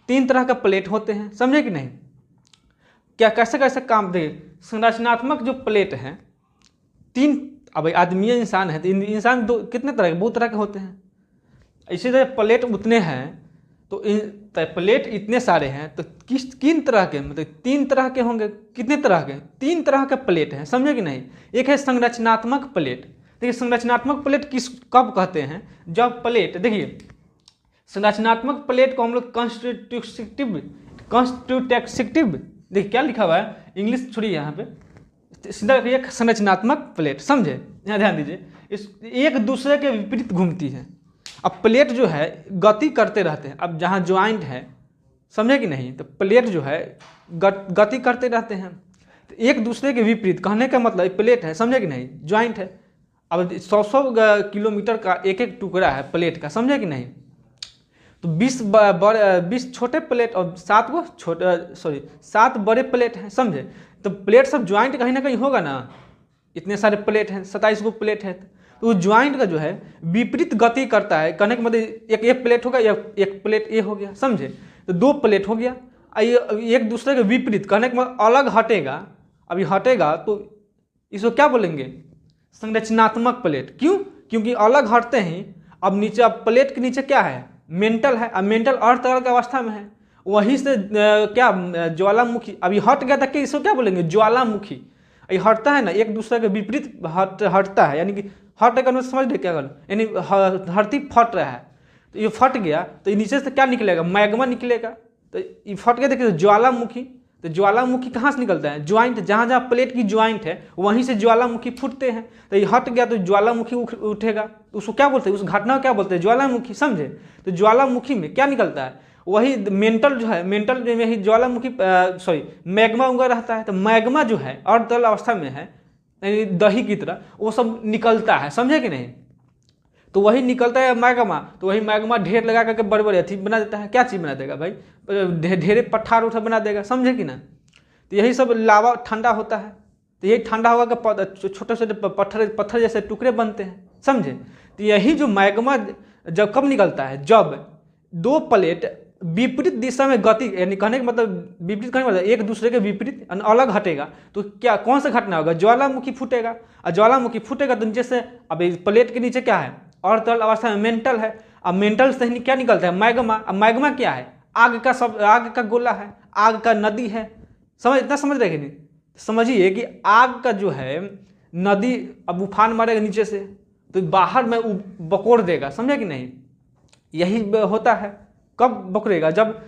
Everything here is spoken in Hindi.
तीन तरह का प्लेट होते हैं, समझे कि नहीं। क्या कैसे कैसे काम देखिए, संरचनात्मक जो प्लेट है तीन, अब आदमी इंसान है तो इंसान दो कितने तरह के, बहुत तरह के होते हैं। इसी तरह प्लेट उतने हैं तो प्लेट इतने सारे हैं तो किन तरह के, मतलब तीन तरह के होंगे। कितने तरह के, तीन तरह के प्लेट हैं, समझे कि नहीं। एक है संरचनात्मक प्लेट। देखिए संरचनात्मक प्लेट कब कहते हैं, जब प्लेट, देखिए संरचनात्मक प्लेट को हम लोग कंस्टिट्यूटिव, देखिए क्या लिखा हुआ है, इंग्लिश छोड़िए यहाँ पे, सीधा एक संरचनात्मक प्लेट, समझे, यहाँ ध्यान दीजिए, इस एक दूसरे के विपरीत घूमती है। अब प्लेट जो है गति करते रहते हैं, अब जहाँ ज्वाइंट है, समझे कि नहीं, तो प्लेट जो है गति करते रहते हैं, तो एक दूसरे के विपरीत, कहने का मतलब प्लेट है, समझे कि नहीं, ज्वाइंट है। अब 100 किलोमीटर का एक एक टुकड़ा है प्लेट का, समझे कि नहीं। तो 20 छोटे प्लेट और 7 बड़े प्लेट हैं, समझे। तो प्लेट सब ज्वाइंट कहीं ना कहीं होगा ना, इतने सारे प्लेट हैं, 27 गो प्लेट है, तो ज्वाइंट का जो है विपरीत गति करता है। कहने का मतलब एक प्लेट होगा या एक प्लेट ए हो गया, समझे, तो 2 प्लेट हो गया, एक दूसरे के विपरीत, कहने का मतलब अलग हटेगा। अभी हटेगा तो इसको क्या बोलेंगे, संरचनात्मक प्लेट। क्यों, क्योंकि अलग हटते हैं। अब नीचे, अब प्लेट के नीचे क्या है, मेंटल है। अब मेंटल अर्ध तरल की अवस्था में है, वहीं से क्या ज्वालामुखी, अभी हट गया था कि इसको क्या बोलेंगे, ज्वालामुखी। ये हटता है ना, एक दूसरे के विपरीत हटता है, यानी कि हट का समझ दे क्या कर, यानी धरती फट रहा है तो ये फट गया, तो ये नीचे से क्या निकलेगा, मैग्मा निकलेगा। तो ये फट गया, देखिए ज्वालामुखी। तो ज्वालामुखी कहाँ से निकलता है, ज्वाइंट, जहाँ जहाँ प्लेट की ज्वाइंट है वहीं से ज्वालामुखी फूटते हैं। तो ये हट गया तो ज्वालामुखी उठेगा, तो उसको क्या बोलते हैं, उस घटना को क्या बोलते हैं, ज्वालामुखी, समझे। तो ज्वालामुखी में क्या निकलता है, वही मेंटल जो है, मेंटल में ही ज्वालामुखी मैग्मा उंगा रहता है। तो मैग्मा जो है अर्धतरल अवस्था में है, यानी दही की तरह, वो सब निकलता है, समझे कि नहीं। तो वही निकलता है मैग्मा, तो वही मैग्मा ढेर लगा करके बड़े बड़े अथी बना देता है। क्या चीज़ बना देगा भाई, ढेरे पठार उठा बना देगा, समझे कि ना। तो यही सब लावा ठंडा होता है, तो यही ठंडा होगा कि छोटे छोटे पत्थर जैसे टुकड़े बनते हैं, समझे। तो यही जो मैग्मा जब कब निकलता है, जब 2 प्लेट विपरीत दिशा में गति, यानी कहने का मतलब विपरीत, कहने का मतलब एक दूसरे के विपरीत अलग हटेगा, तो क्या कौन सा घटना होगा, ज्वालामुखी फूटेगा। और ज्वालामुखी फूटेगा तो नीचे से, अब प्लेट के नीचे क्या है, और तरल अवस्था में मेंटल है। अब मेंटल से ही क्या निकलता है, मैग्मा। अब मैग्मा क्या है, आग का गोला है, आग का नदी है, इतना समझ रहे कि नहीं। समझिए कि आग का जो है नदी, अब उफान मारेगा नीचे से तो बाहर में बकोर देगा, समझे कि नहीं। यही होता है, कब बकरेगा, जब